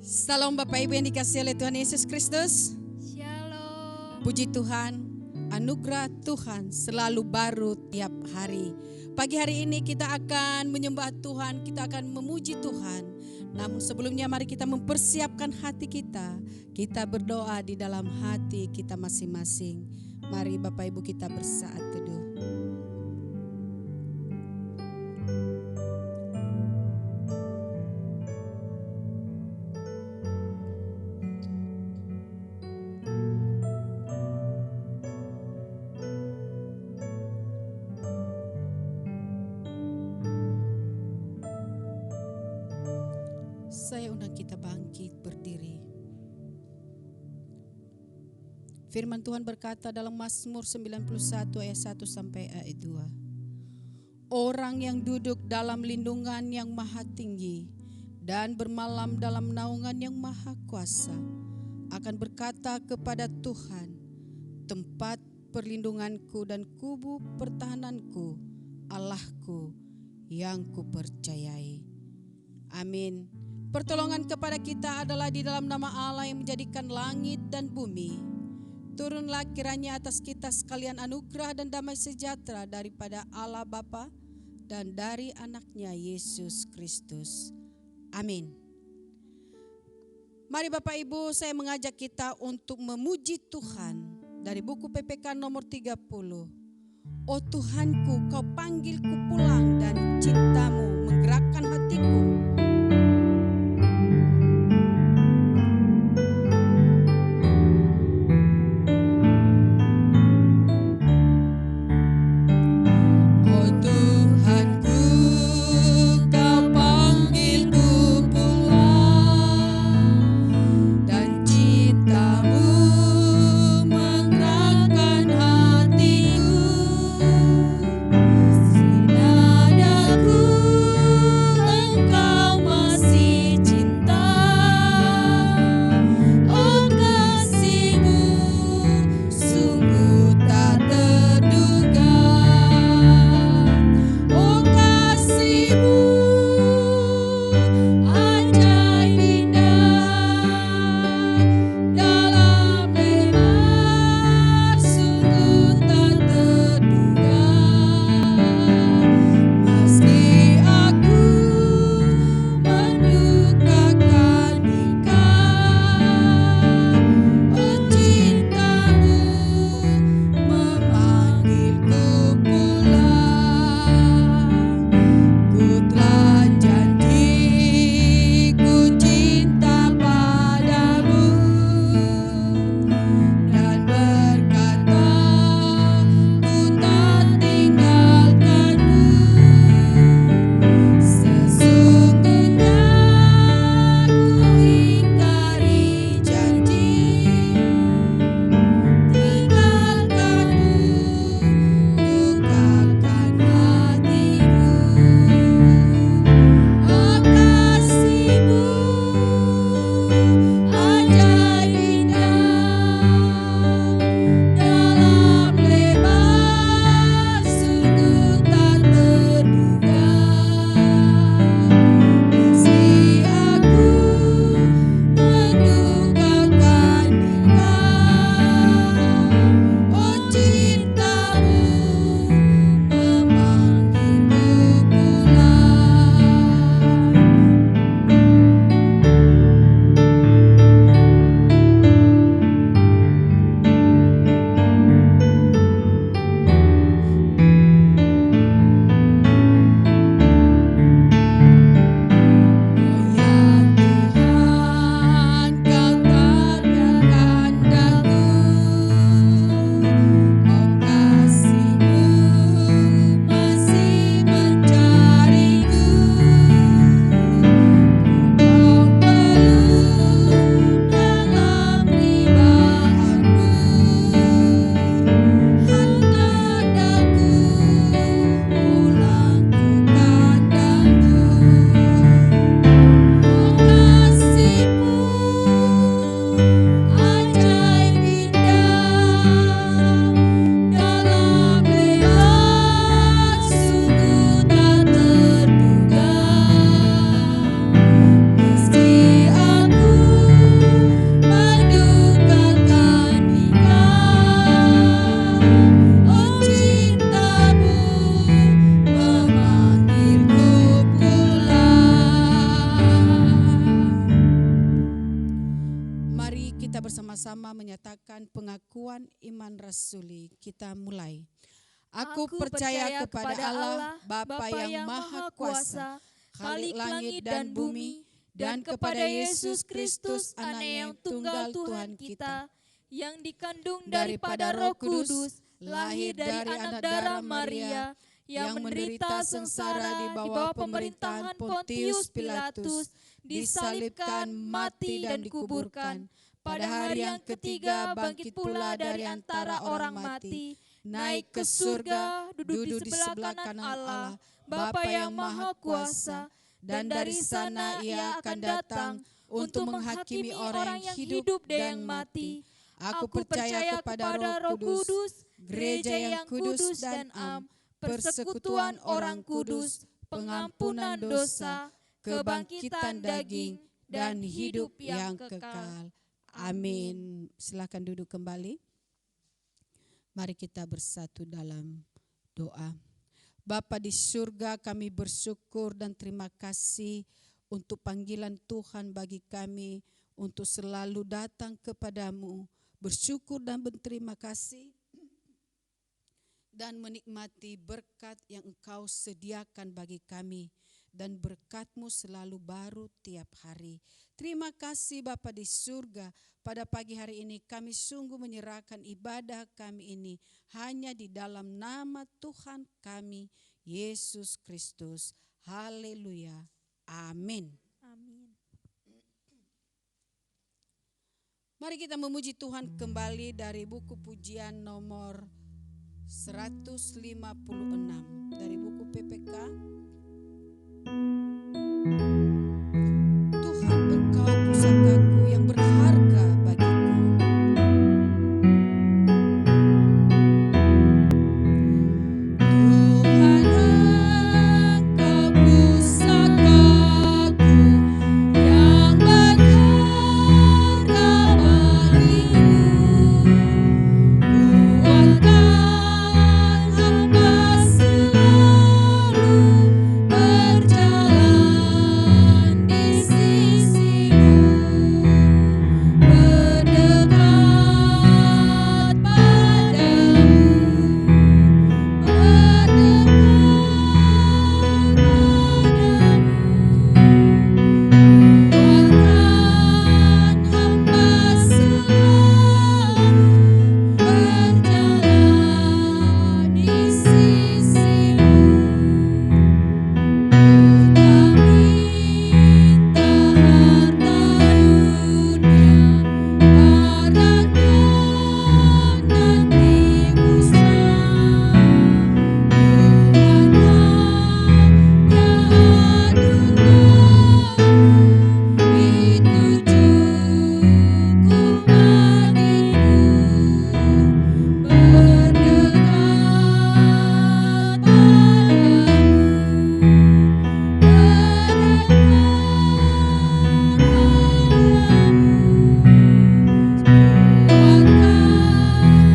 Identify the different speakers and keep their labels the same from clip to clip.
Speaker 1: Salam Bapak Ibu yang dikasihi oleh Tuhan Yesus Kristus.
Speaker 2: Shalom.
Speaker 1: Puji Tuhan, anugerah Tuhan selalu baru tiap hari. Pagi hari ini kita akan menyembah Tuhan, kita akan memuji Tuhan. Namun sebelumnya mari kita mempersiapkan hati kita. Kita berdoa di dalam hati kita masing-masing. Mari Bapak Ibu kita bersaat teduh. Saya undang kita bangkit berdiri. Firman Tuhan berkata dalam Mazmur 91 ayat 1 sampai ayat 2. Orang yang duduk dalam lindungan yang maha tinggi dan bermalam dalam naungan yang maha kuasa akan berkata kepada Tuhan, tempat perlindunganku dan kubu pertahananku, Allahku yang kupercayai. Amin. Pertolongan kepada kita adalah di dalam nama Allah yang menjadikan langit dan bumi. Turunlah kiranya atas kita sekalian anugerah dan damai sejahtera daripada Allah Bapa dan dari anaknya Yesus Kristus. Amin. Mari Bapak Ibu, saya mengajak kita untuk memuji Tuhan dari buku PPK nomor 30. Oh Tuhanku, kau panggilku pulang dan cintamu menggerakkan hatiku.
Speaker 2: Sinadaku
Speaker 1: menyatakan pengakuan iman rasuli. Kita mulai. Aku percaya kepada Allah, Bapa yang Maha Kuasa, Khalik langit dan bumi, dan kepada Yesus Kristus, Anak yang tunggal Tuhan kita,
Speaker 2: yang dikandung daripada Roh Kudus, lahir dari anak darah Maria, yang menderita sengsara di bawah pemerintahan Pontius Pilatus, disalibkan, mati dan dikuburkan. Pada hari yang ketiga bangkit pula dari antara orang mati, naik ke surga, duduk di sebelah kanan Allah, Bapa yang Maha Kuasa, dan dari sana Ia akan datang untuk menghakimi orang yang hidup dan yang mati. Aku percaya kepada Roh Kudus, gereja yang kudus dan am, persekutuan orang kudus, pengampunan dosa, kebangkitan daging, dan hidup yang kekal.
Speaker 1: Amin. Silakan duduk kembali. Mari kita bersatu dalam doa. Bapa di surga, kami bersyukur dan terima kasih untuk panggilan Tuhan bagi kami untuk selalu datang kepadamu, bersyukur dan berterima kasih dan menikmati berkat yang Engkau sediakan bagi kami, dan berkat-Mu selalu baru tiap hari. Terima kasih Bapa di surga, pada pagi hari ini kami sungguh menyerahkan ibadah kami ini hanya di dalam nama Tuhan kami, Yesus Kristus. Haleluya. Amin.
Speaker 2: Amin.
Speaker 1: Mari kita memuji Tuhan kembali dari buku pujian nomor 156 dari buku PPK. Tuhan, Engkau pusakaku yang berharga bagiku. Tuhan, Engkau pusakaku yang berharga bagiku. Kuatkan hamba selalu berjalan di sisimu, berdekat padamu, Kuatkan hamba selalu berjalan di sisimu. Ku tak minta harta dunia, barang yang nanti musnah. Tuhan, hanya anugerah-Mu itu cukup bagiku. Berdekat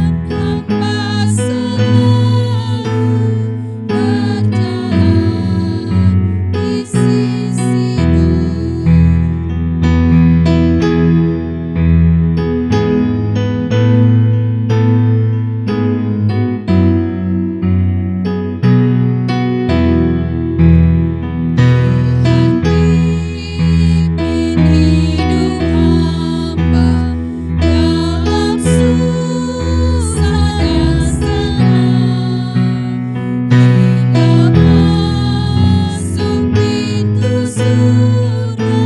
Speaker 1: Kuatkan hamba selalu berjalan di sisimu. Tuhan, pimpin hidup hamba dalam susah dan senang, hingga masuk pintu surga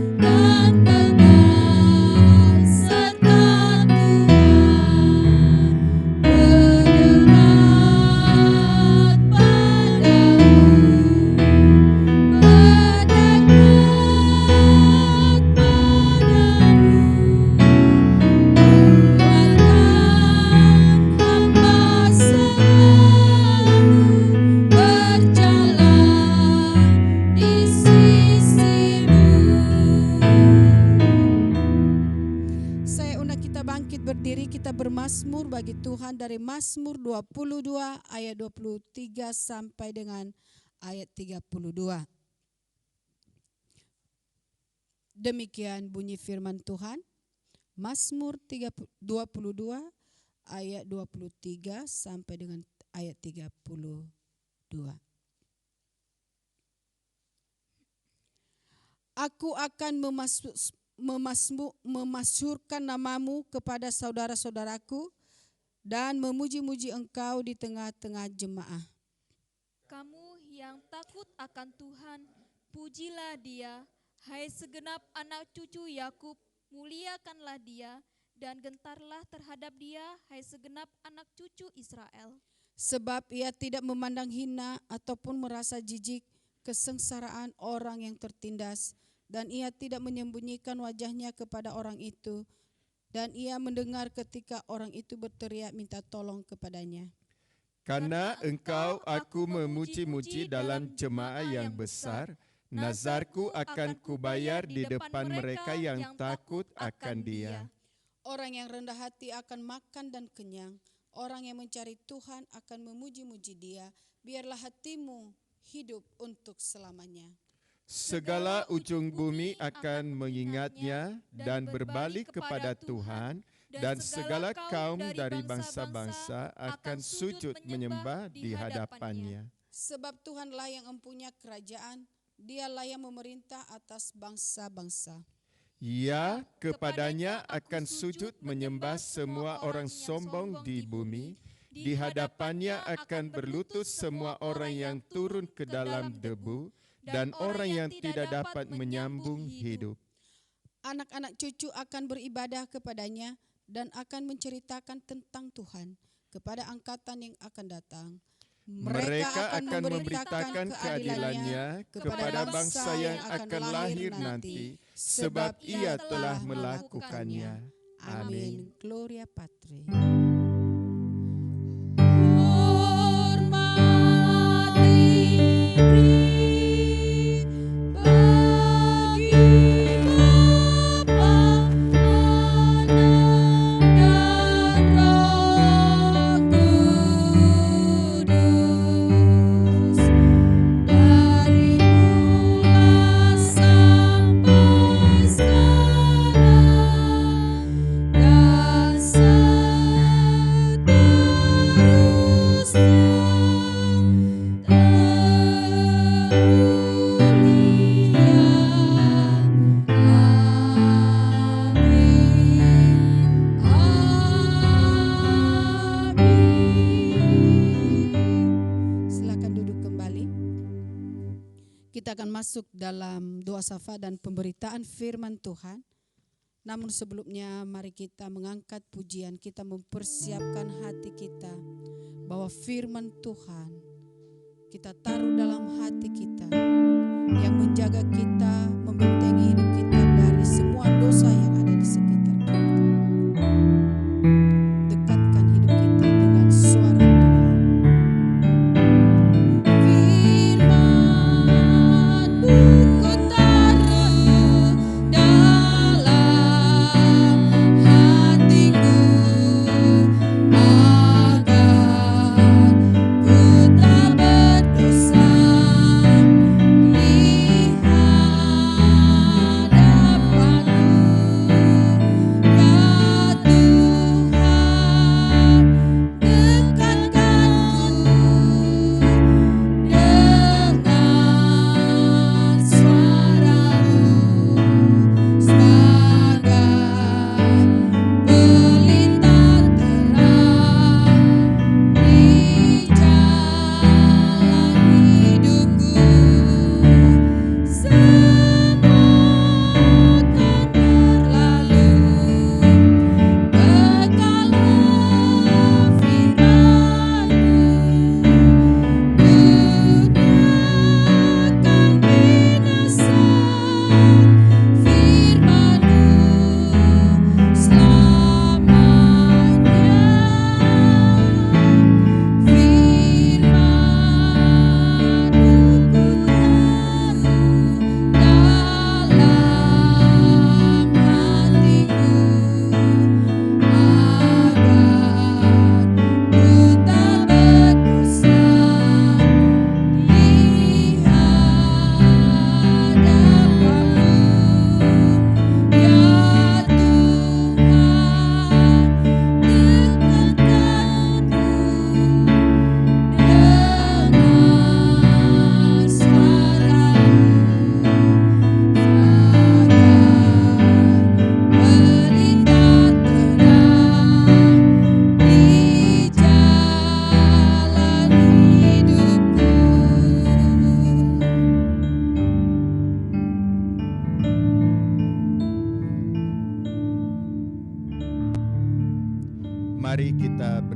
Speaker 1: dan bebas serta Tuhan, berdekat padamu, berdekat padamu. Kuatkan hamba selalu berjalan di sisimu. Saya undang kita bangkit berdiri, kita bermazmur bagi Tuhan dari Mazmur 22 ayat 23 sampai dengan ayat 32. Demikian bunyi firman Tuhan. Mazmur 22 ayat 23 sampai dengan ayat 32. Aku akan memasyhurkan namamu kepada saudara-saudaraku dan memuji-muji engkau di tengah-tengah jemaah.
Speaker 2: Kamu yang takut akan Tuhan, pujilah Dia. Hai segenap anak cucu Yakub, muliakanlah Dia dan gentarlah terhadap Dia, hai segenap anak cucu Israel.
Speaker 1: Sebab ia tidak memandang hina ataupun merasa jijik kesengsaraan orang yang tertindas, dan ia tidak menyembunyikan wajahnya kepada orang itu, dan ia mendengar ketika orang itu berteriak minta tolong kepadanya.
Speaker 3: Karena engkau aku memuji-muji dalam jemaah yang besar, nazarku akan kubayar di depan mereka yang takut akan Dia.
Speaker 1: Orang yang rendah hati akan makan dan kenyang, orang yang mencari Tuhan akan memuji-muji Dia. Biarlah hatimu hidup untuk selamanya.
Speaker 3: Segala ujung bumi akan mengingatnya dan berbalik kepada Tuhan, dan segala kaum dari bangsa-bangsa akan sujud menyembah di hadapannya.
Speaker 1: Sebab Tuhanlah yang mempunyai kerajaan, Dialah yang memerintah atas bangsa-bangsa.
Speaker 3: Ya, kepadanya akan sujud menyembah semua orang sombong di bumi, di hadapannya akan berlutut semua orang yang turun ke dalam debu, dan orang yang tidak dapat menyambung hidup.
Speaker 1: Anak-anak cucu akan beribadah kepadanya dan akan menceritakan tentang Tuhan kepada angkatan yang akan datang.
Speaker 3: Mereka akan memberitakan keadilannya kepada bangsa yang akan lahir nanti, sebab Ia telah melakukannya. Amin.
Speaker 1: Gloria Patri. Kita akan masuk dalam doa syafaat dan pemberitaan firman Tuhan. Namun sebelumnya mari kita mengangkat pujian, kita mempersiapkan hati kita bahwa firman Tuhan kita taruh dalam hati kita yang menjaga kita, membentengi hidup kita dari semua dosa yang ada di sekitar kita. Dekatkan hidup kita dengan suara Tuhan.
Speaker 2: Ada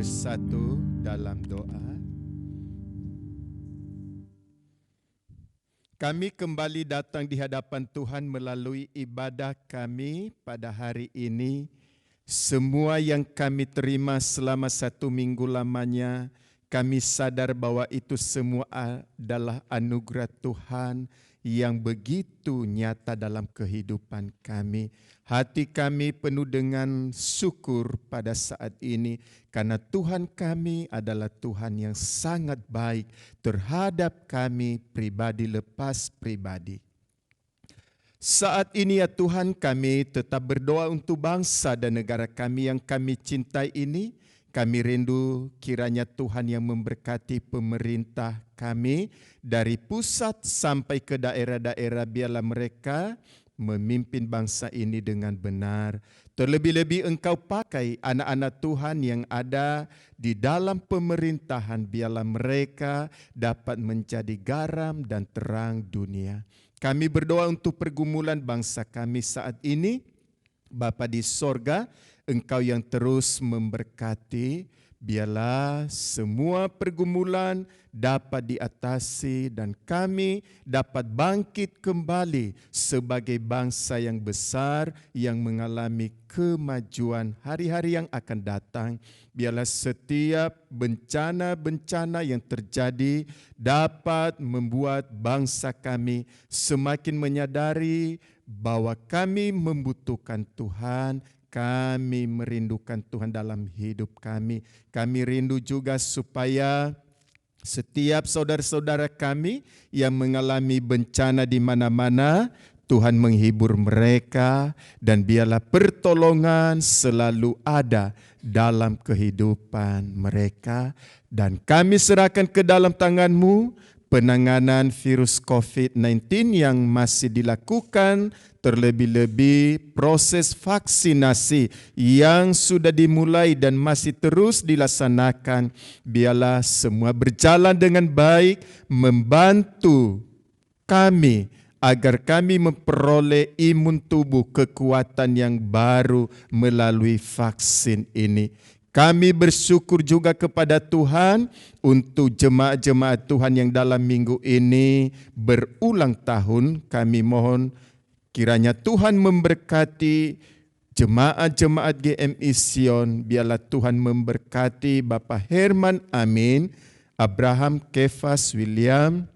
Speaker 3: bersatu dalam doa. Kami kembali datang di hadapan Tuhan melalui ibadah kami pada hari ini. Semua yang kami terima selama 1 minggu lamanya, kami sadar bahwa itu semua adalah anugerah Tuhan yang begitu nyata dalam kehidupan kami. Hati kami penuh dengan syukur pada saat ini karena Tuhan kami adalah Tuhan yang sangat baik terhadap kami pribadi lepas pribadi. Saat ini ya Tuhan, kami tetap berdoa untuk bangsa dan negara kami yang kami cintai ini. Kami rindu kiranya Tuhan yang memberkati pemerintah kami dari pusat sampai ke daerah-daerah, biarlah mereka memimpin bangsa ini dengan benar. Terlebih-lebih Engkau pakai anak-anak Tuhan yang ada di dalam pemerintahan, biarlah mereka dapat menjadi garam dan terang dunia. Kami berdoa untuk pergumulan bangsa kami saat ini. Bapa di sorga, Engkau yang terus memberkati, biarlah semua pergumulan dapat diatasi dan kami dapat bangkit kembali sebagai bangsa yang besar yang mengalami kemajuan hari-hari yang akan datang. Biarlah setiap bencana-bencana yang terjadi dapat membuat bangsa kami semakin menyadari bahwa kami membutuhkan Tuhan. Kami merindukan Tuhan dalam hidup kami. Kami rindu juga supaya setiap saudara-saudara kami yang mengalami bencana di mana-mana, Tuhan menghibur mereka dan biarlah pertolongan selalu ada dalam kehidupan mereka. Dan kami serahkan ke dalam tangan-Mu penanganan virus COVID-19 yang masih dilakukan, terlebih-lebih proses vaksinasi yang sudah dimulai dan masih terus dilaksanakan. Biarlah semua berjalan dengan baik, membantu kami agar kami memperoleh imun tubuh, kekuatan yang baru melalui vaksin ini. Kami bersyukur juga kepada Tuhan untuk jemaat-jemaat Tuhan yang dalam minggu ini berulang tahun. Kami mohon kiranya Tuhan memberkati jemaat-jemaat GMI Sion. Biarlah Tuhan memberkati Bapak Herman Amin, Abraham Kefas William,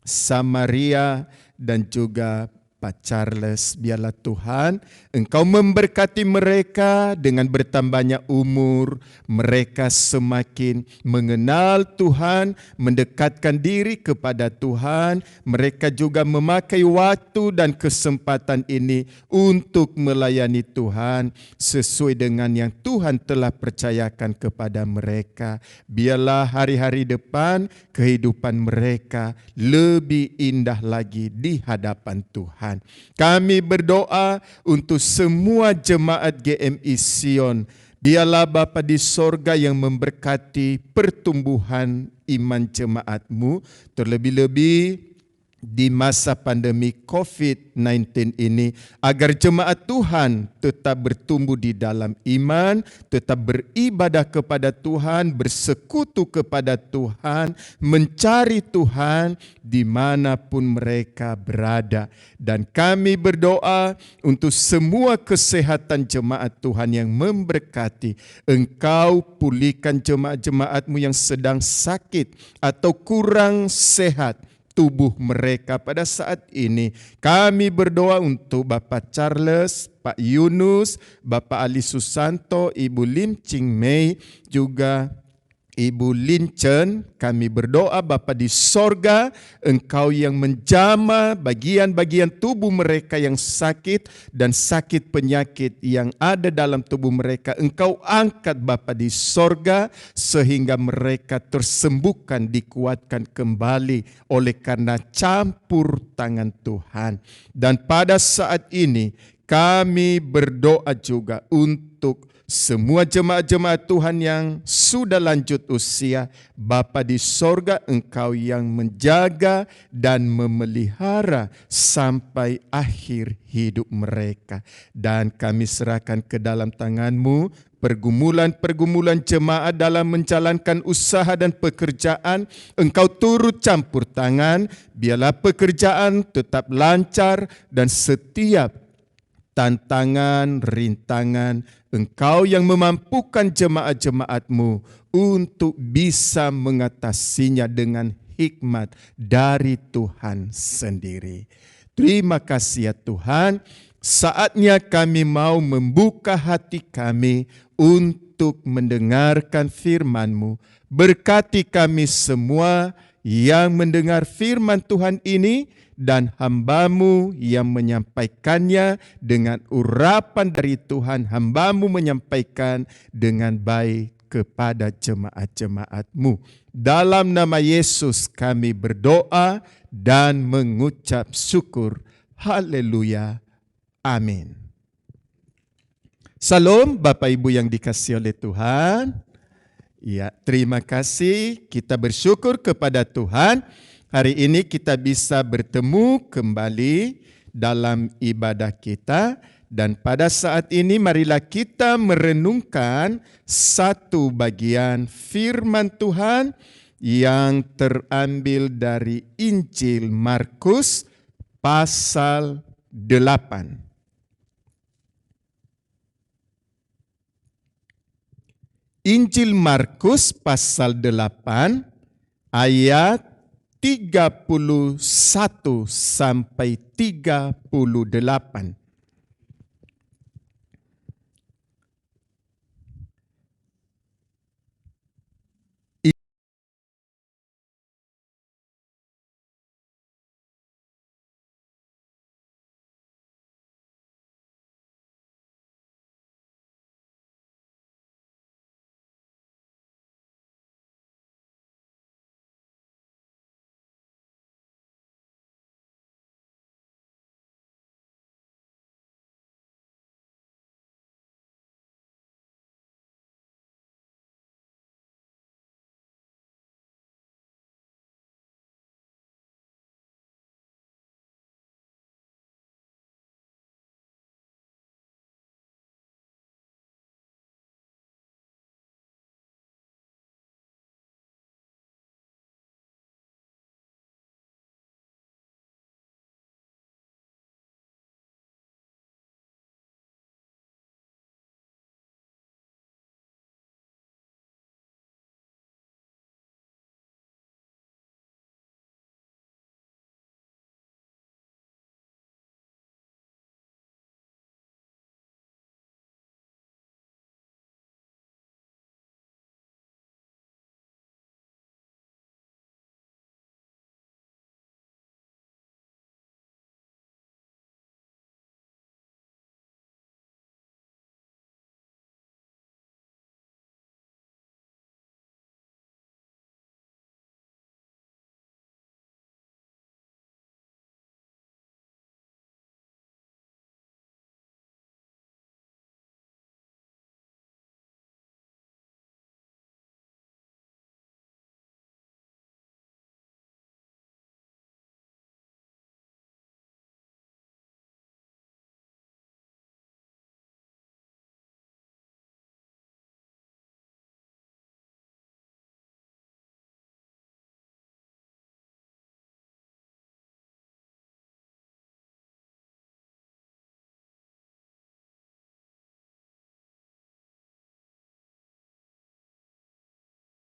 Speaker 3: Samaria, dan juga Pak Charles. Biarlah Tuhan Engkau memberkati mereka dengan bertambahnya umur. Mereka semakin mengenal Tuhan, mendekatkan diri kepada Tuhan. Mereka juga memakai waktu dan kesempatan ini untuk melayani Tuhan sesuai dengan yang Tuhan telah percayakan kepada mereka. Biarlah hari-hari depan kehidupan mereka lebih indah lagi di hadapan Tuhan. Kami berdoa untuk semua jemaat GMI Sion. Biarlah Bapa di sorga yang memberkati pertumbuhan iman jemaat-Mu, terlebih-lebih di masa pandemi COVID-19 ini, agar jemaat Tuhan tetap bertumbuh di dalam iman, tetap beribadah kepada Tuhan, bersekutu kepada Tuhan, mencari Tuhan dimanapun mereka berada. Dan kami berdoa untuk semua kesehatan jemaat Tuhan yang memberkati. Engkau pulihkan jemaat-jemaat-Mu yang sedang sakit atau kurang sehat tubuh mereka pada saat ini. Kami berdoa untuk Bapak Charles, Pak Yunus, Bapak Ali Susanto, Ibu Lim Ching Mei, juga Ibu Lin Chen. Kami berdoa Bapa di sorga, Engkau yang menjamah bagian-bagian tubuh mereka yang sakit dan sakit penyakit yang ada dalam tubuh mereka. Engkau angkat Bapa di sorga sehingga mereka tersembuhkan, dikuatkan kembali oleh karena campur tangan Tuhan. Dan pada saat ini kami berdoa juga untuk semua jemaat-jemaat Tuhan yang sudah lanjut usia, Bapa di sorga, Engkau yang menjaga dan memelihara sampai akhir hidup mereka. Dan kami serahkan ke dalam tangan-Mu pergumulan-pergumulan jemaat dalam menjalankan usaha dan pekerjaan. Engkau turut campur tangan, biarlah pekerjaan tetap lancar dan setiap tantangan, rintangan, Engkau yang memampukan jemaat-jemaat-Mu untuk bisa mengatasinya dengan hikmat dari Tuhan sendiri. Terima kasih ya Tuhan, saatnya kami mau membuka hati kami untuk mendengarkan firman-Mu. Berkati kami semua yang mendengar firman Tuhan ini, dan hamba-Mu yang menyampaikannya dengan urapan dari Tuhan, hamba-Mu menyampaikan dengan baik kepada jemaat-jemaat-Mu. Dalam nama Yesus kami berdoa dan mengucap syukur. Haleluya. Amin. Salam Bapak Ibu yang dikasihi oleh Tuhan. Ya, terima kasih, kita bersyukur kepada Tuhan. Hari ini kita bisa bertemu kembali dalam ibadah kita, dan pada saat ini marilah kita merenungkan satu bagian firman Tuhan yang terambil dari Injil Markus pasal 8. Injil Markus pasal 8 ayat 31 sampai 38.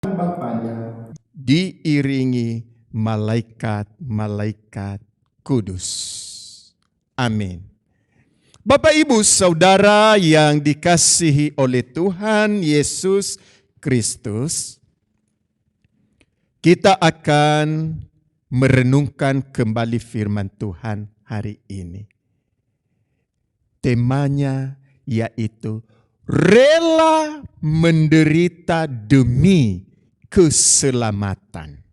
Speaker 3: Bapanya diiringi malaikat-malaikat kudus. Amin. Bapak Ibu Saudara yang dikasihi oleh Tuhan Yesus Kristus, kita akan merenungkan kembali firman Tuhan hari ini. Temanya yaitu rela menderita demi keselamatan.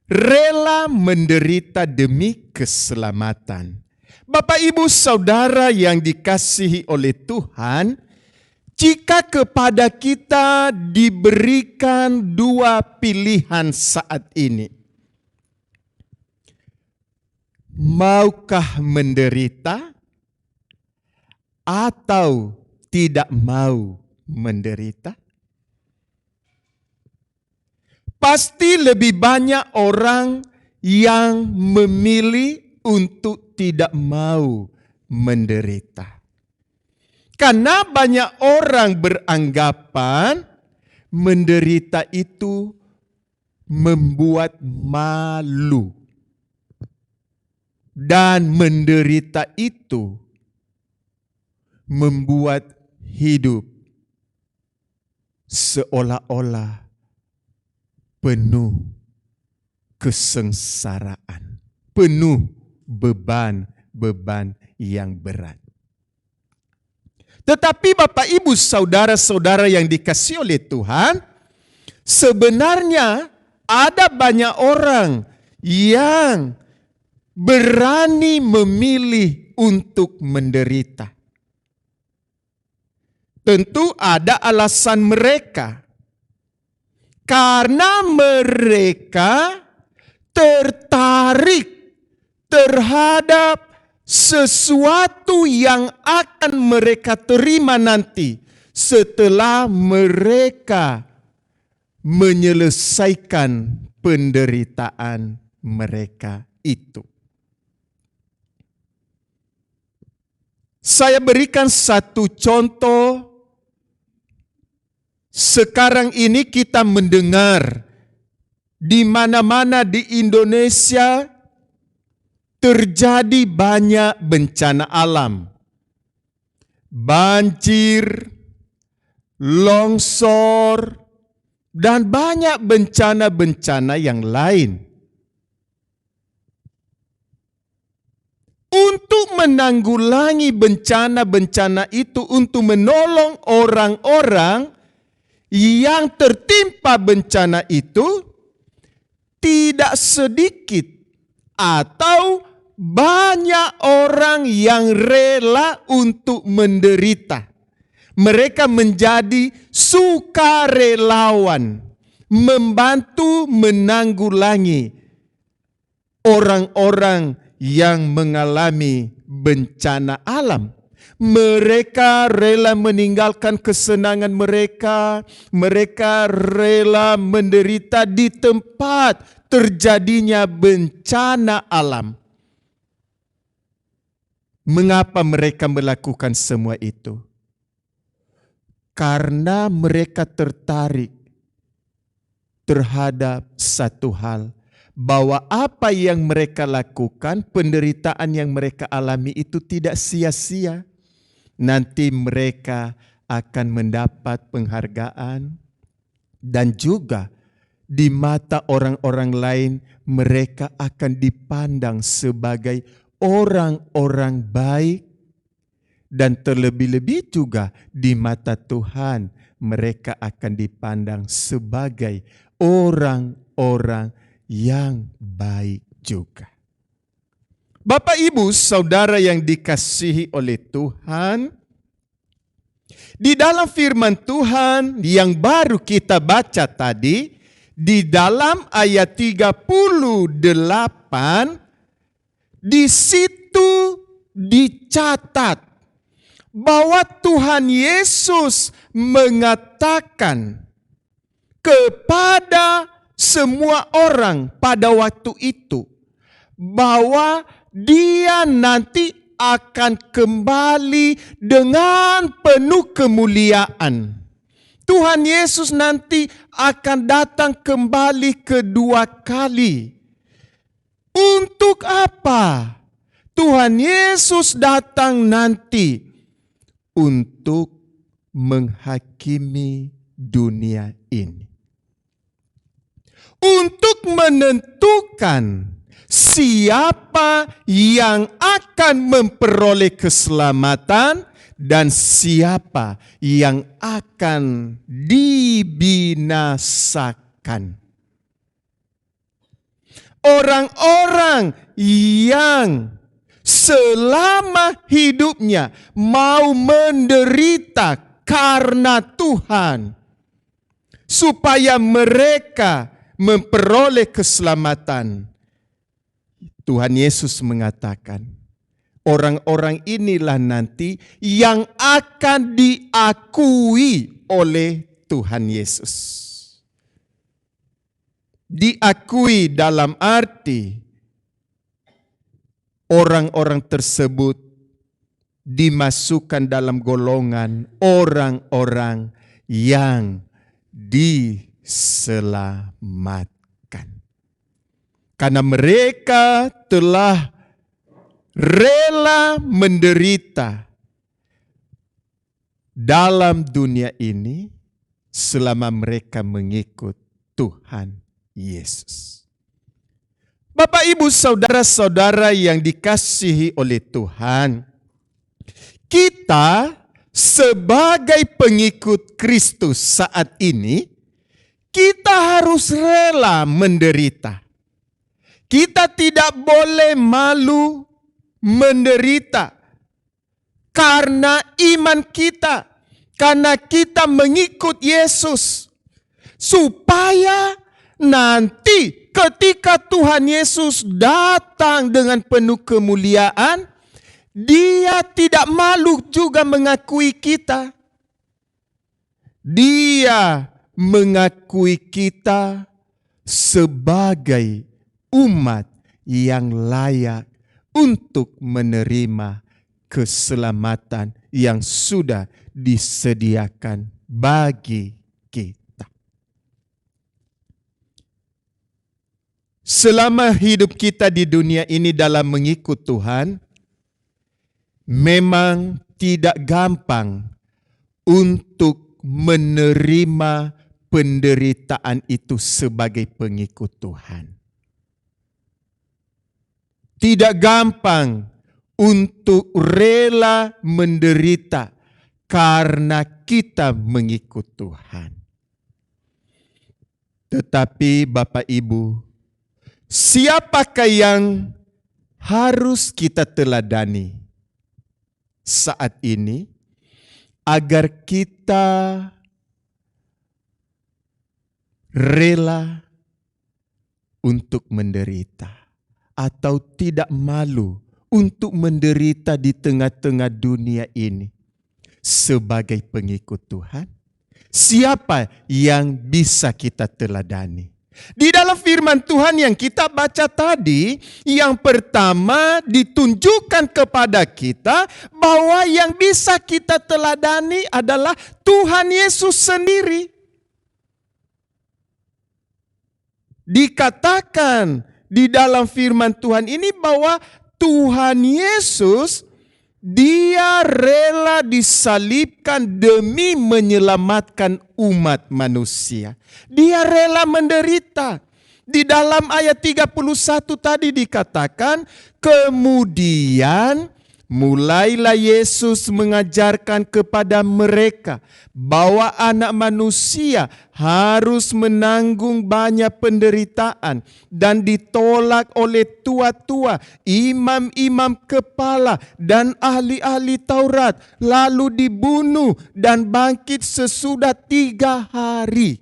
Speaker 3: Rela menderita demi keselamatan. Bapak Ibu Saudara yang dikasihi oleh Tuhan, Jika kepada kita diberikan dua pilihan saat ini, maukah menderita atau tidak mau menderita? Pasti lebih banyak orang yang memilih untuk tidak mau menderita. Karena banyak orang beranggapan menderita itu membuat malu. Dan menderita itu membuat hidup seolah-olah penuh kesengsaraan, penuh beban-beban yang berat. Tetapi Bapak Ibu saudara-saudara yang dikasihi oleh Tuhan, sebenarnya ada banyak orang yang berani memilih untuk menderita. Tentu ada alasan mereka. Karena mereka tertarik terhadap sesuatu yang akan mereka terima nanti setelah mereka menyelesaikan penderitaan mereka itu. Saya berikan satu contoh. Sekarang ini kita mendengar di mana-mana di Indonesia terjadi banyak bencana alam. Banjir, longsor, dan banyak bencana-bencana yang lain. Untuk menanggulangi bencana-bencana itu, untuk menolong orang-orang yang tertimpa bencana itu, tidak sedikit atau banyak orang yang rela untuk menderita. Mereka menjadi sukarelawan, membantu menanggulangi orang-orang yang mengalami bencana alam. Mereka rela meninggalkan kesenangan mereka. Mereka rela menderita di tempat terjadinya bencana alam. Mengapa mereka melakukan semua itu? Karena mereka tertarik terhadap satu hal, bahwa apa yang mereka lakukan, penderitaan yang mereka alami itu tidak sia-sia. Nanti mereka akan mendapat penghargaan, dan juga di mata orang-orang lain mereka akan dipandang sebagai orang-orang baik, dan terlebih-lebih juga di mata Tuhan mereka akan dipandang sebagai orang-orang yang baik juga. Bapak, Ibu, saudara yang dikasihi oleh Tuhan, di dalam firman Tuhan yang baru kita baca tadi, di dalam ayat 38, di situ dicatat bahwa Tuhan Yesus mengatakan kepada semua orang pada waktu itu bahwa Dia nanti akan kembali dengan penuh kemuliaan. Tuhan Yesus nanti akan datang kembali kedua kali. Untuk apa? Tuhan Yesus datang nanti untuk menghakimi dunia ini. Untuk menentukan siapa yang akan memperoleh keselamatan dan siapa yang akan dibinasakan. Orang-orang yang selama hidupnya mau menderita karena Tuhan, supaya mereka memperoleh keselamatan. Tuhan Yesus mengatakan, orang-orang inilah nanti yang akan diakui oleh Tuhan Yesus. Diakui dalam arti orang-orang tersebut dimasukkan dalam golongan orang-orang yang diselamatkan. Karena mereka telah rela menderita dalam dunia ini selama mereka mengikut Tuhan Yesus. Bapak, Ibu, saudara-saudara yang dikasihi oleh Tuhan, kita sebagai pengikut Kristus saat ini, kita harus rela menderita. Kita tidak boleh malu menderita karena iman kita, karena kita mengikut Yesus, supaya nanti ketika Tuhan Yesus datang dengan penuh kemuliaan, Dia tidak malu juga mengakui kita. Dia mengakui kita sebagai umat yang layak untuk menerima keselamatan yang sudah disediakan bagi kita. Selama hidup kita di dunia ini dalam mengikut Tuhan, memang tidak gampang untuk menerima penderitaan itu sebagai pengikut Tuhan. Tidak gampang untuk rela menderita karena kita mengikut Tuhan. Tetapi Bapak Ibu, siapakah yang harus kita teladani saat ini agar kita rela untuk menderita atau tidak malu untuk menderita di tengah-tengah dunia ini sebagai pengikut Tuhan? Siapa yang bisa kita teladani? Di dalam firman Tuhan yang kita baca tadi, yang pertama ditunjukkan kepada kita bahwa yang bisa kita teladani adalah Tuhan Yesus sendiri. Dikatakan di dalam firman Tuhan ini bahwa Tuhan Yesus, Dia rela disalibkan demi menyelamatkan umat manusia. Dia rela menderita. Di dalam ayat 31 tadi dikatakan, kemudian mulailah Yesus mengajarkan kepada mereka bahwa anak manusia harus menanggung banyak penderitaan dan ditolak oleh tua-tua, imam-imam kepala dan ahli-ahli Taurat, lalu dibunuh dan bangkit sesudah 3 hari.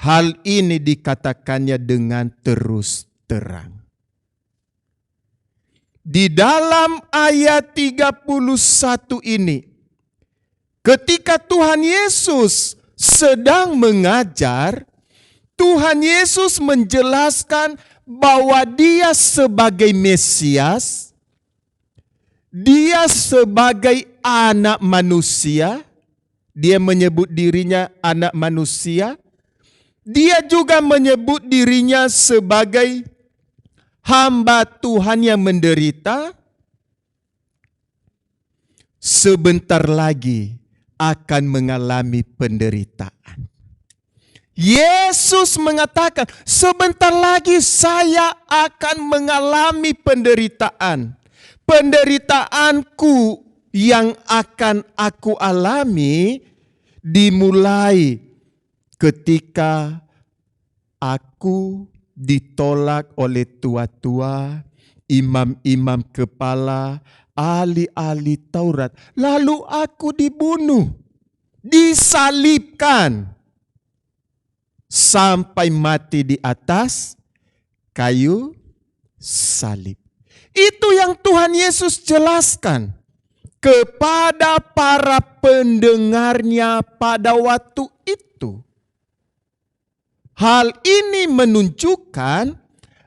Speaker 3: Hal ini dikatakannya dengan terus terang. Di dalam ayat 31 ini, ketika Tuhan Yesus sedang mengajar, Tuhan Yesus menjelaskan bahwa Dia sebagai Mesias, Dia sebagai anak manusia, Dia menyebut dirinya anak manusia, Dia juga menyebut dirinya sebagai hamba Tuhan yang menderita, sebentar lagi akan mengalami penderitaan. Yesus mengatakan, sebentar lagi saya akan mengalami penderitaan. Penderitaanku yang akan aku alami dimulai ketika aku ditolak oleh tua-tua, imam-imam kepala, ahli-ahli Taurat. Lalu aku dibunuh, disalibkan, sampai mati di atas kayu salib. Itu yang Tuhan Yesus jelaskan kepada para pendengarnya pada waktu itu. Hal ini menunjukkan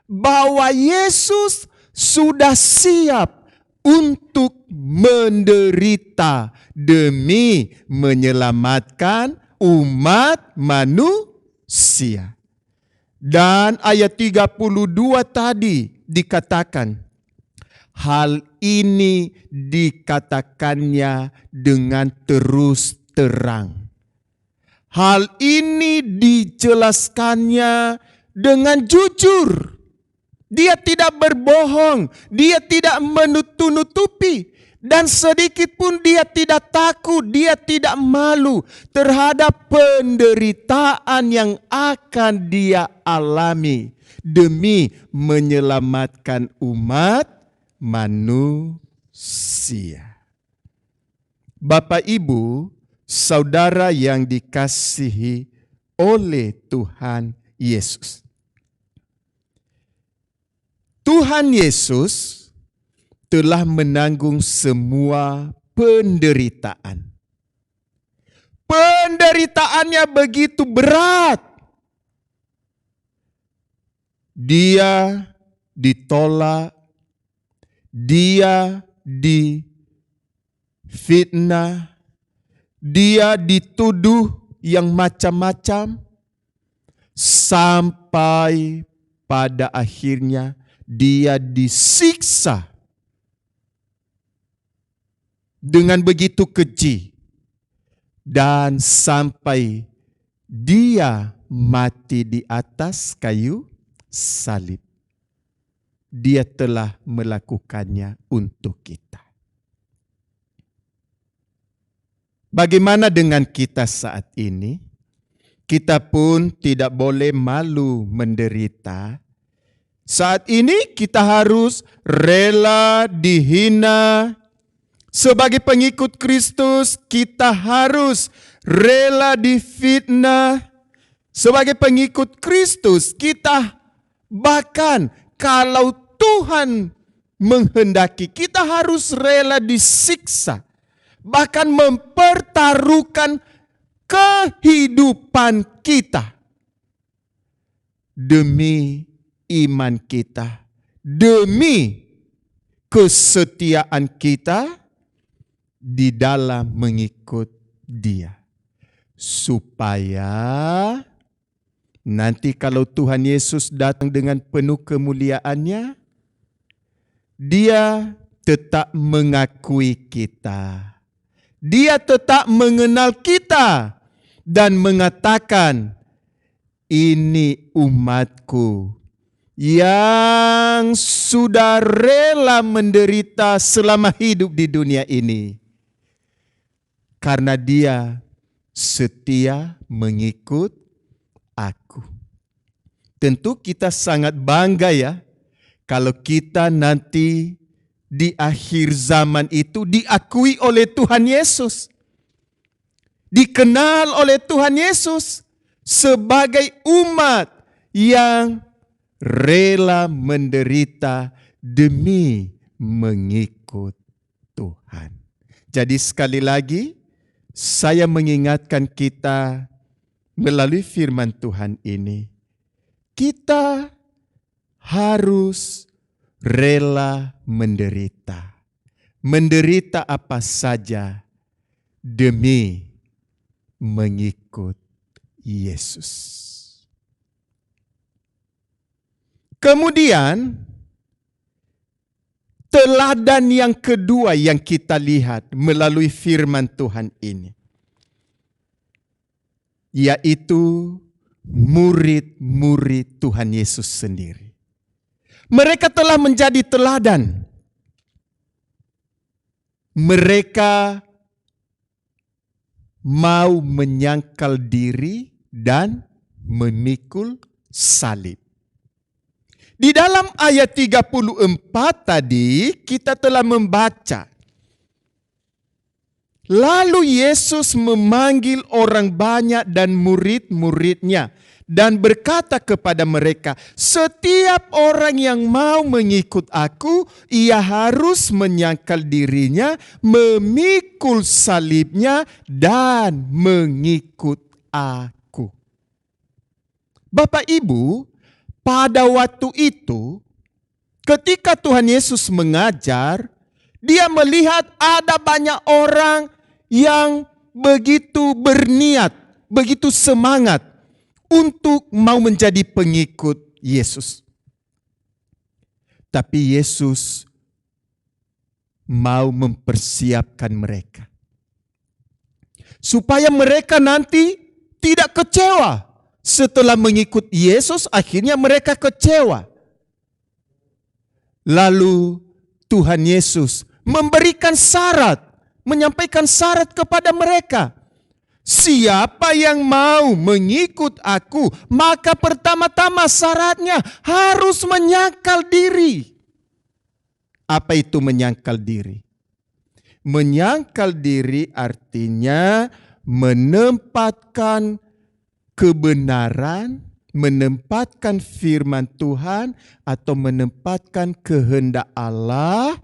Speaker 3: bahwa Yesus sudah siap untuk menderita demi menyelamatkan umat manusia. Dan ayat 32 tadi dikatakan, hal ini dikatakannya dengan terus terang. Hal ini dijelaskannya dengan jujur. Dia tidak berbohong, dia tidak menutup-nutupi. Dan sedikit pun dia tidak takut, dia tidak malu terhadap penderitaan yang akan dia alami demi menyelamatkan umat manusia. Bapak, Ibu, saudara yang dikasihi oleh Tuhan Yesus. Tuhan Yesus telah menanggung semua penderitaan. Penderitaannya begitu berat. Dia ditolak, dia difitnah, dia dituduh yang macam-macam, sampai pada akhirnya dia disiksa dengan begitu keji, dan sampai dia mati di atas kayu salib. Dia telah melakukannya untuk kita. Bagaimana dengan kita saat ini? Kita pun tidak boleh malu menderita. Saat ini kita harus rela dihina. Sebagai pengikut Kristus, kita harus rela difitnah. Sebagai pengikut Kristus, kita bahkan kalau Tuhan menghendaki, kita harus rela disiksa. Bahkan mempertaruhkan kehidupan kita demi iman kita, demi kesetiaan kita di dalam mengikut Dia, supaya nanti kalau Tuhan Yesus datang dengan penuh kemuliaannya, Dia tetap mengakui kita. Dia tetap mengenal kita dan mengatakan, ini umatku yang sudah rela menderita selama hidup di dunia ini. Karena dia setia mengikut aku. Tentu kita sangat bangga ya, kalau kita nanti di akhir zaman itu diakui oleh Tuhan Yesus. Dikenal oleh Tuhan Yesus sebagai umat yang rela menderita demi mengikut Tuhan. Jadi sekali lagi, saya mengingatkan kita melalui firman Tuhan ini, kita harus rela menderita. Menderita apa saja demi mengikut Yesus. Kemudian, teladan yang kedua yang kita lihat melalui firman Tuhan ini, yaitu murid-murid Tuhan Yesus sendiri. Mereka telah menjadi teladan. Mereka mau menyangkal diri dan memikul salib. Di dalam ayat 34 tadi kita telah membaca. Lalu Yesus memanggil orang banyak dan murid-muridnya dan berkata kepada mereka, setiap orang yang mau mengikut aku, ia harus menyangkal dirinya, memikul salibnya dan mengikut aku. Bapak Ibu, pada waktu itu, ketika Tuhan Yesus mengajar, dia melihat ada banyak orang yang begitu berniat, begitu semangat untuk mau menjadi pengikut Yesus. Tapi Yesus mau mempersiapkan mereka, supaya mereka nanti tidak kecewa. Setelah mengikut Yesus, akhirnya mereka kecewa. Lalu Tuhan Yesus memberikan syarat, menyampaikan syarat kepada mereka. Siapa yang mau mengikut aku, maka pertama-tama syaratnya harus menyangkal diri. Apa itu menyangkal diri? Menyangkal diri artinya menempatkan kebenaran, menempatkan firman Tuhan atau menempatkan kehendak Allah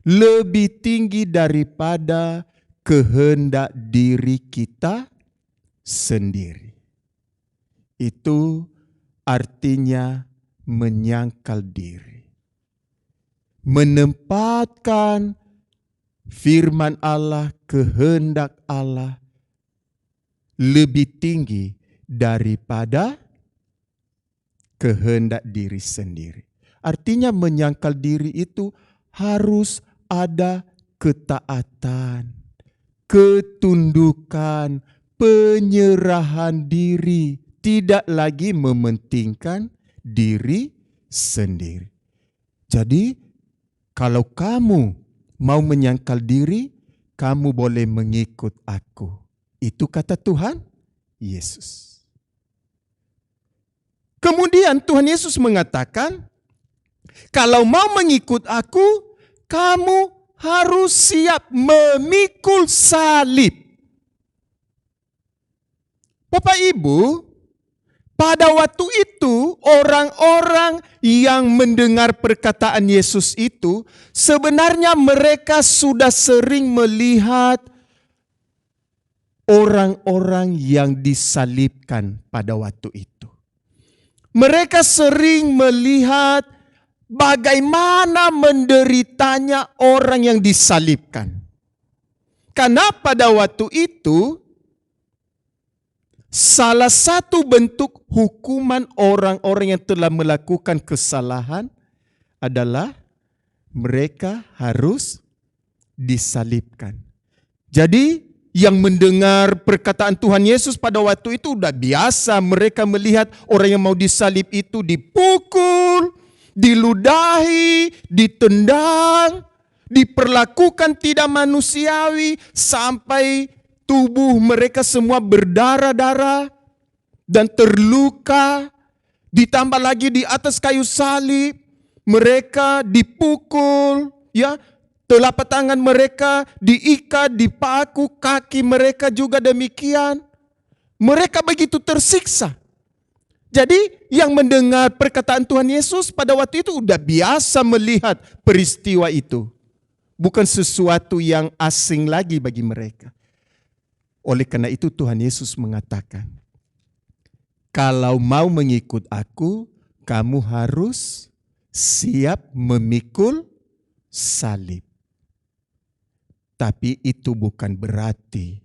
Speaker 3: lebih tinggi daripada kehendak diri kita sendiri. Itu artinya menyangkal diri. Menempatkan firman Allah, kehendak Allah lebih tinggi daripada kehendak diri sendiri. Artinya menyangkal diri itu harus ada ketaatan, ketundukan, penyerahan diri, tidak lagi mementingkan diri sendiri. Jadi, kalau kamu mau menyangkal diri, kamu boleh mengikut aku. Itu kata Tuhan Yesus. Kemudian Tuhan Yesus mengatakan, kalau mau mengikut aku, kamu harus siap memikul salib. Bapak Ibu, pada waktu itu orang-orang yang mendengar perkataan Yesus itu, sebenarnya mereka sudah sering melihat orang-orang yang disalibkan pada waktu itu. Mereka sering melihat bagaimana menderitanya orang yang disalibkan. Karena pada waktu itu, salah satu bentuk hukuman orang-orang yang telah melakukan kesalahan adalah mereka harus disalibkan. Jadi, yang mendengar perkataan Tuhan Yesus pada waktu itu udah biasa. Mereka melihat orang yang mau disalib itu dipukul, diludahi, ditendang, diperlakukan tidak manusiawi, sampai tubuh mereka semua berdarah-darah dan terluka. Ditambah lagi di atas kayu salib, mereka dipukul, ya. Telapak tangan mereka diikat, dipaku, kaki mereka juga demikian. Mereka begitu tersiksa. Jadi yang mendengar perkataan Tuhan Yesus pada waktu itu udah biasa melihat peristiwa itu. Bukan sesuatu yang asing lagi bagi mereka. Oleh karena itu Tuhan Yesus mengatakan, kalau mau mengikut aku, kamu harus siap memikul salib. Tapi itu bukan berarti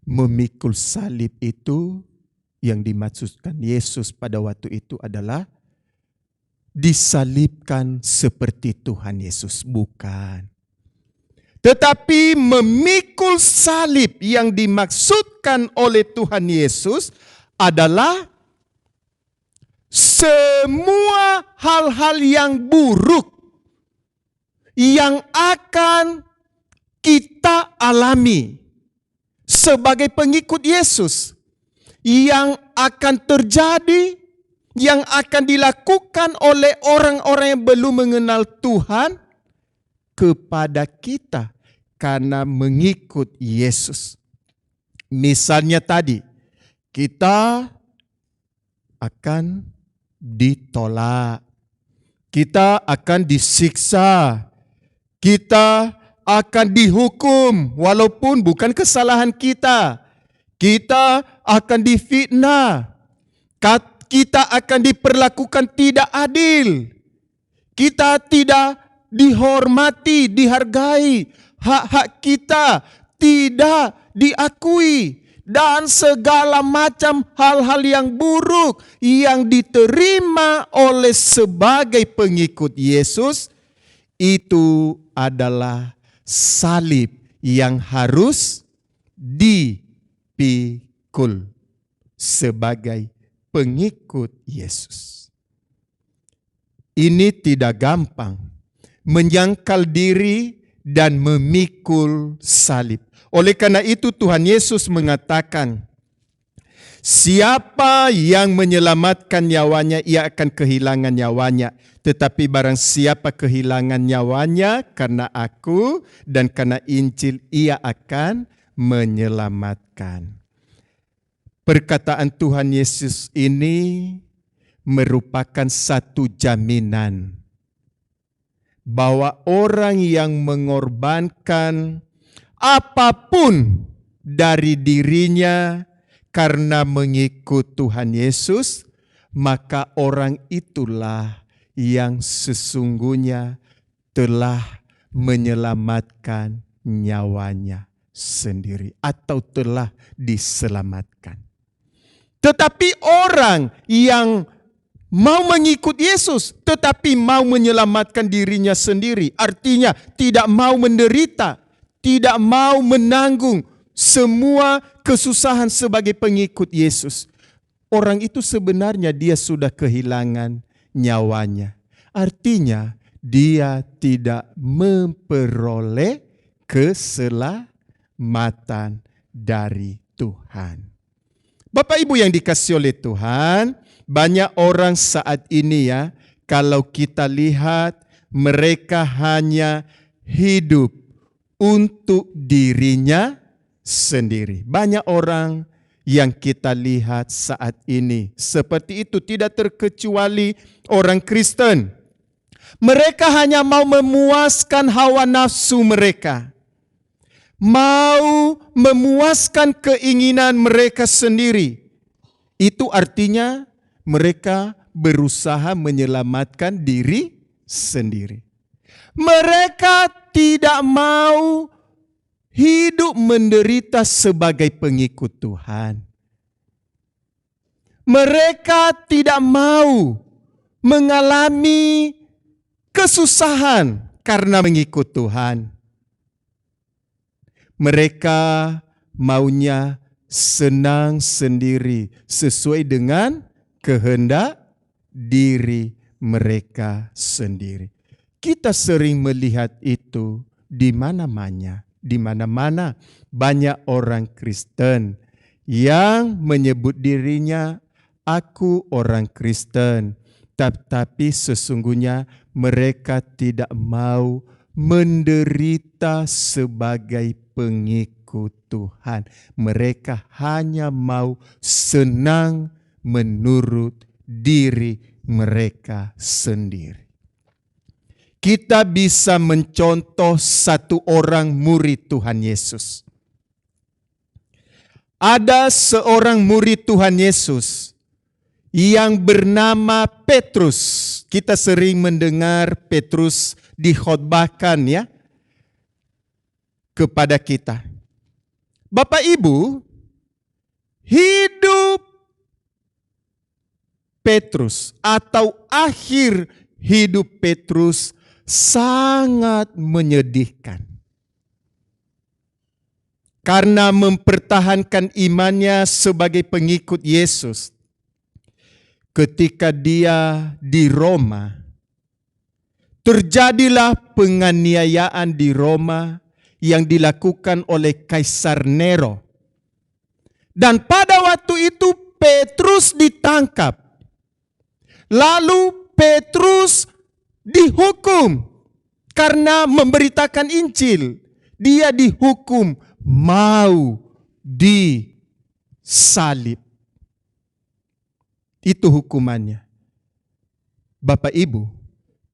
Speaker 3: memikul salib itu yang dimaksudkan Yesus pada waktu itu adalah disalibkan seperti Tuhan Yesus. Bukan. Tetapi memikul salib yang dimaksudkan oleh Tuhan Yesus adalah semua hal-hal yang buruk yang akan kita alami sebagai pengikut Yesus, yang akan terjadi yang akan dilakukan oleh orang-orang yang belum mengenal Tuhan kepada kita karena mengikut Yesus. Misalnya tadi, kita akan ditolak, kita akan disiksa, kita akan dihukum walaupun bukan kesalahan kita. Kita akan difitnah, kita akan diperlakukan tidak adil, kita tidak dihormati, dihargai, hak-hak kita tidak diakui, dan segala macam hal-hal yang buruk yang diterima oleh sebagai pengikut Yesus, itu adalah salib yang harus dipikul sebagai pengikut Yesus. Ini tidak gampang, menyangkal diri dan memikul salib. Oleh karena itu Tuhan Yesus mengatakan, siapa yang menyelamatkan nyawanya, ia akan kehilangan nyawanya. Tetapi barang siapa kehilangan nyawanya karena aku dan karena Injil, ia akan menyelamatkan. Perkataan Tuhan Yesus ini merupakan satu jaminan bahwa orang yang mengorbankan apapun dari dirinya karena mengikut Tuhan Yesus, maka orang itulah yang sesungguhnya telah menyelamatkan nyawanya sendiri atau telah diselamatkan. Tetapi orang yang mau mengikut Yesus tetapi mau menyelamatkan dirinya sendiri, artinya tidak mau menderita, tidak mau menanggung semua kesusahan sebagai pengikut Yesus. Orang itu sebenarnya dia sudah kehilangan nyawanya. Artinya dia tidak memperoleh keselamatan dari Tuhan. Bapak Ibu yang dikasihi oleh Tuhan, banyak orang saat ini ya, kalau kita lihat mereka hanya hidup untuk dirinya sendiri. Banyak orang yang kita lihat saat ini seperti itu, tidak terkecuali orang Kristen. Mereka hanya mau memuaskan hawa nafsu mereka, mau memuaskan keinginan mereka sendiri. Itu artinya mereka berusaha menyelamatkan diri sendiri. Mereka tidak mau hidup menderita sebagai pengikut Tuhan. Mereka tidak mau mengalami kesusahan karena mengikut Tuhan. Mereka maunya senang sendiri sesuai dengan kehendak diri mereka sendiri. Kita sering melihat itu di mana-mana. Di mana-mana banyak orang Kristen yang menyebut dirinya, aku orang Kristen, tetapi sesungguhnya mereka tidak mau menderita sebagai pengikut Tuhan. Mereka hanya mau senang menurut diri mereka sendiri. Kita bisa mencontoh satu orang murid Tuhan Yesus. Ada seorang murid Tuhan Yesus yang bernama Petrus. Kita sering mendengar Petrus dikhotbahkan ya kepada kita. Bapak Ibu, hidup Petrus atau akhir hidup Petrus sangat menyedihkan. Karena mempertahankan imannya sebagai pengikut Yesus. Ketika dia di Roma, terjadilah penganiayaan di Roma yang dilakukan oleh Kaisar Nero. Dan pada waktu itu Petrus ditangkap. Lalu Petrus dihukum karena memberitakan Injil. Dia dihukum mau disalib. Itu hukumannya. Bapak Ibu,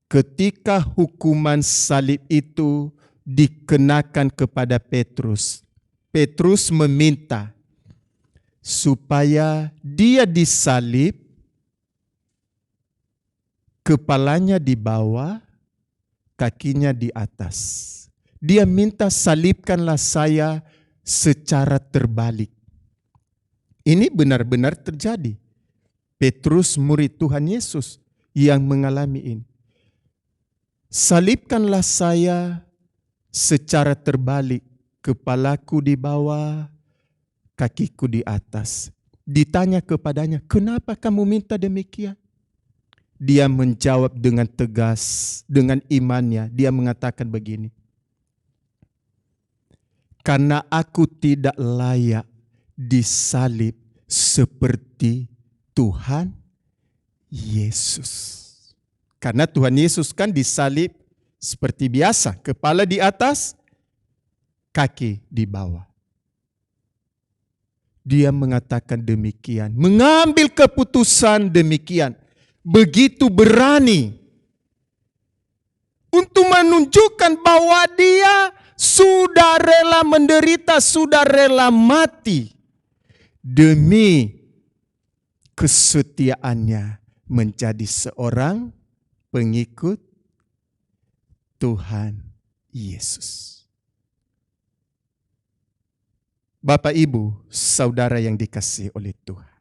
Speaker 3: ketika hukuman salib itu dikenakan kepada Petrus, Petrus meminta supaya dia disalib, kepalanya di bawah, kakinya di atas. Dia minta, salibkanlah saya secara terbalik. Ini benar-benar terjadi. Petrus, murid Tuhan Yesus, yang mengalami ini. Salibkanlah saya secara terbalik, kepalaku di bawah, kakiku di atas. Ditanya kepadanya, kenapa kamu minta demikian? Dia menjawab dengan tegas, dengan imannya. Dia mengatakan begini, karena aku tidak layak disalib seperti Tuhan Yesus. Karena Tuhan Yesus kan disalib seperti biasa, kepala di atas, kaki di bawah. Dia mengatakan demikian, mengambil keputusan demikian, begitu berani untuk menunjukkan bahwa dia sudah rela menderita, sudah rela mati demi kesetiaannya menjadi seorang pengikut Tuhan Yesus. Bapak, Ibu, saudara yang dikasihi oleh Tuhan.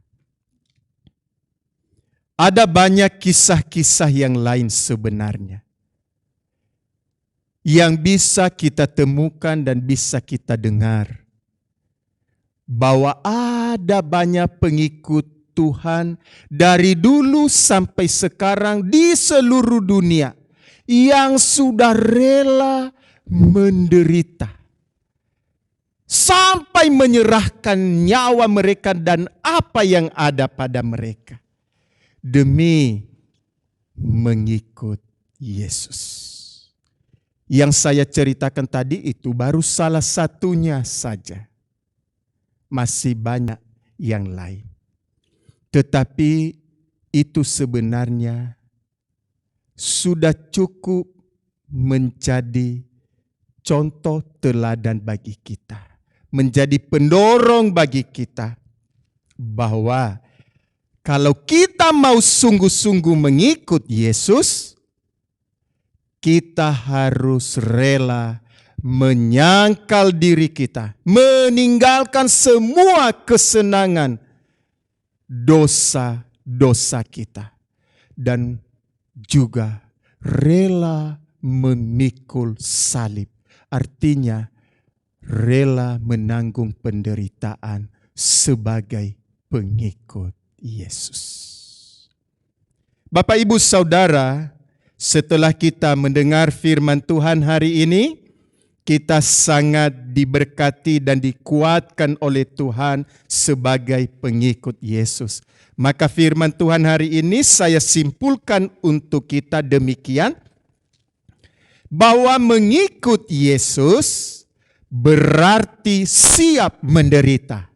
Speaker 3: Ada banyak kisah-kisah yang lain sebenarnya yang bisa kita temukan dan bisa kita dengar. Bahwa ada banyak pengikut Tuhan dari dulu sampai sekarang di seluruh dunia yang sudah rela menderita sampai menyerahkan nyawa mereka dan apa yang ada pada mereka demi mengikut Yesus. Yang saya ceritakan tadi itu baru salah satunya saja. Masih banyak yang lain. Tetapi itu sebenarnya sudah cukup menjadi contoh teladan bagi kita. Menjadi pendorong bagi kita bahwa kalau kita mau sungguh-sungguh mengikut Yesus, kita harus rela menyangkal diri kita, meninggalkan semua kesenangan dosa-dosa kita, dan juga rela memikul salib. Artinya rela menanggung penderitaan sebagai pengikut Yesus. Bapak, Ibu, Saudara, setelah kita mendengar firman Tuhan hari ini, kita sangat diberkati dan dikuatkan oleh Tuhan sebagai pengikut Yesus. Maka firman Tuhan hari ini saya simpulkan untuk kita demikian, bahwa mengikut Yesus berarti siap menderita.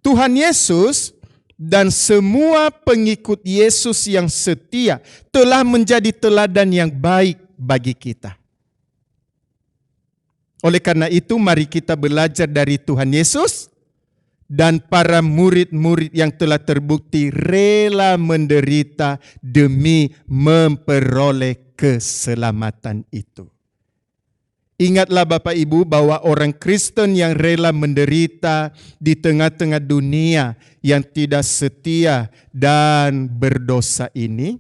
Speaker 3: Tuhan Yesus dan semua pengikut Yesus yang setia telah menjadi teladan yang baik bagi kita. Oleh karena itu, mari kita belajar dari Tuhan Yesus dan para murid-murid yang telah terbukti rela menderita demi memperoleh keselamatan itu. Ingatlah Bapak Ibu bahwa orang Kristen yang rela menderita di tengah-tengah dunia yang tidak setia dan berdosa ini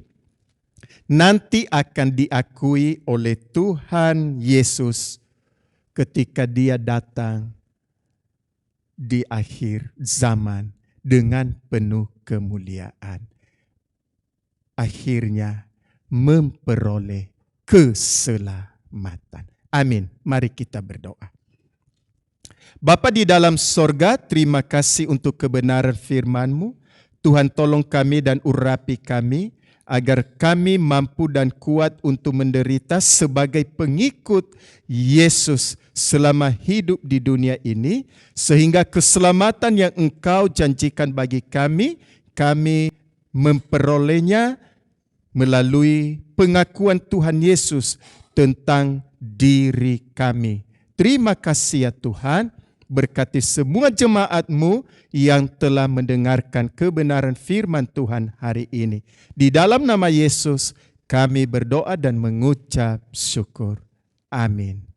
Speaker 3: nanti akan diakui oleh Tuhan Yesus ketika Dia datang di akhir zaman dengan penuh kemuliaan. Akhirnya memperoleh keselamatan. Amin. Mari kita berdoa. Bapa di dalam sorga, terima kasih untuk kebenaran firman-Mu. Tuhan tolong kami dan urapi kami, agar kami mampu dan kuat untuk menderita sebagai pengikut Yesus selama hidup di dunia ini, sehingga keselamatan yang Engkau janjikan bagi kami memperolehnya melalui pengakuan Tuhan Yesus tentang diri kami. Terima kasih ya Tuhan, berkati semua jemaat-Mu yang telah mendengarkan kebenaran firman Tuhan hari ini. Di dalam nama Yesus kami berdoa dan mengucap syukur. Amin.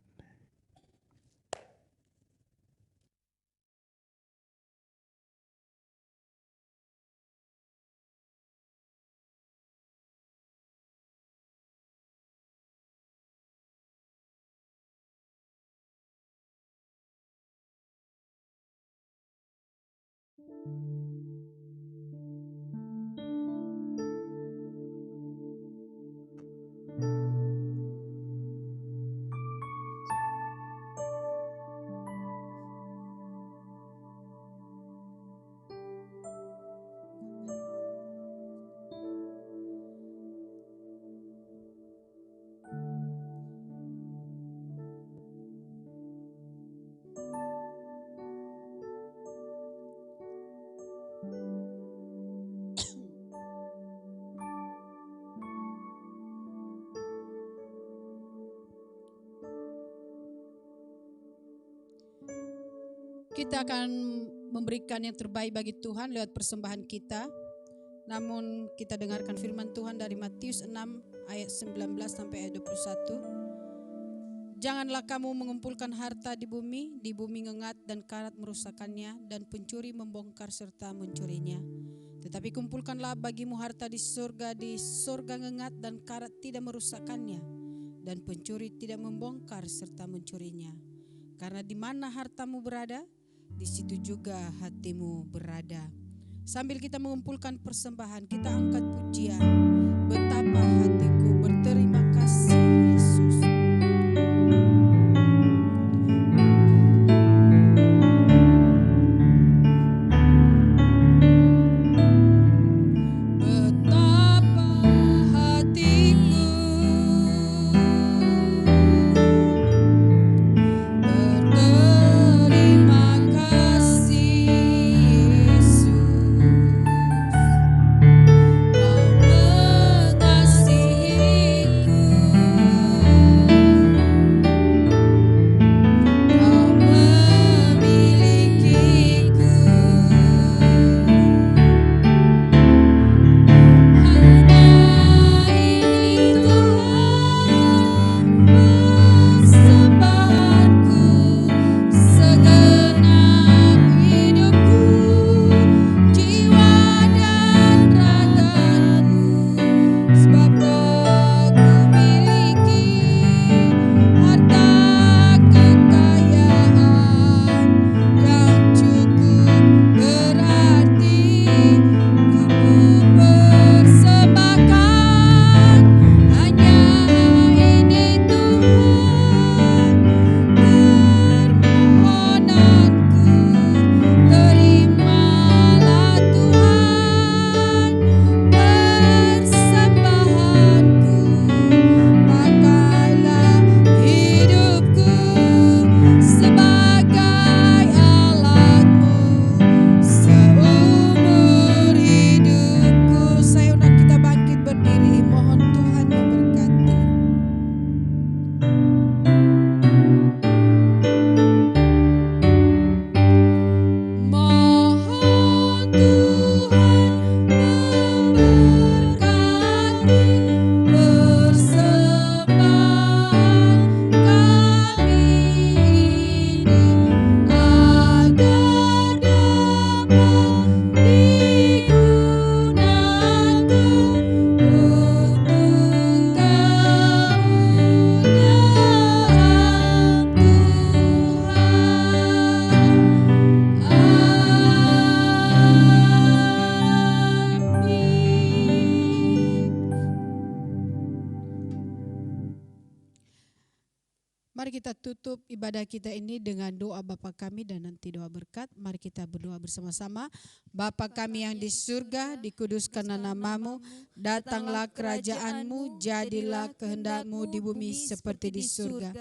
Speaker 1: Kita akan memberikan yang terbaik bagi Tuhan lewat persembahan kita. Namun kita dengarkan firman Tuhan dari Matius 6 ayat 19 sampai ayat 21. Janganlah kamu mengumpulkan harta di bumi ngengat dan karat merusakkannya, dan pencuri membongkar serta mencurinya. Tetapi kumpulkanlah bagimu harta di surga ngengat dan karat tidak merusakkannya, dan pencuri tidak membongkar serta mencurinya. Karena di mana hartamu berada, di situ juga hatimu berada. Sambil kita mengumpulkan persembahan, kita angkat pujian. Betapa hatiku berterima kasih Yesus.
Speaker 2: Kau
Speaker 1: mari kita tutup ibadah kita ini dengan doa Bapa kami dan nanti doa berkat. Mari kita berdoa bersama-sama. Bapa kami yang di surga, dikuduskanlah namamu, datanglah kerajaanmu, jadilah kehendakmu di bumi seperti di surga.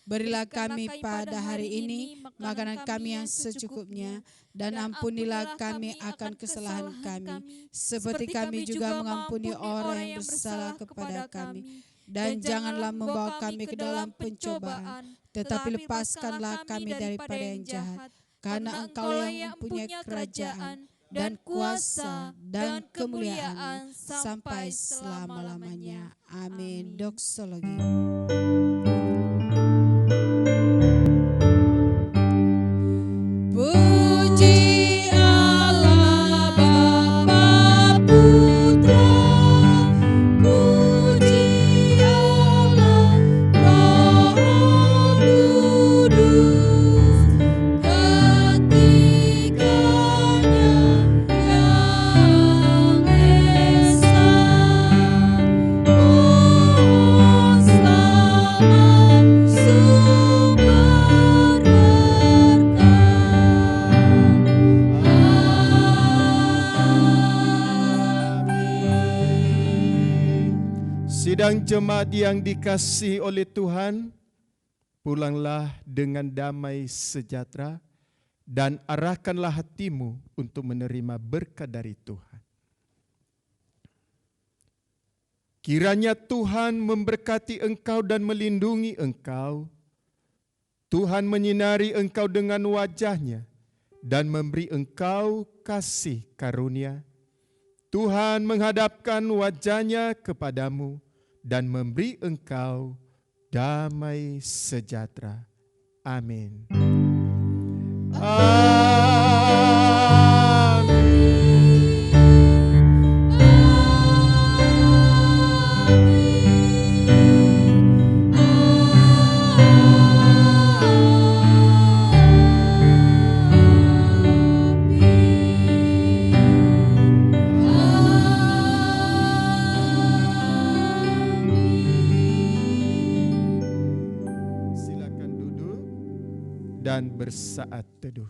Speaker 1: Berilah kami pada hari ini makanan kami yang secukupnya, dan ampunilah kami akan kesalahan kami, seperti kami juga mengampuni orang yang bersalah kepada kami. Dan janganlah membawa kami ke dalam pencobaan, tetapi lepaskanlah kami daripada yang jahat. Karena Engkau yang mempunyai kerajaan dan kuasa dan kemuliaan sampai selama-lamanya. Amin. Doksologi. Puji Allah Bapa Putra, puji Allah Roh Kudus, ketiganya yang esa. Oh selamat sumber
Speaker 3: Sidang jemaat yang dikasihi oleh Tuhan, pulanglah dengan damai sejahtera dan arahkanlah hatimu untuk menerima berkat dari Tuhan. Kiranya Tuhan memberkati engkau dan melindungi engkau. Tuhan menyinari engkau dengan wajah-Nya dan memberi engkau kasih karunia. Tuhan menghadapkan wajah-Nya kepadamu dan memberi engkau damai sejahtera. Amin. Silakan duduk dan bersaat teduh.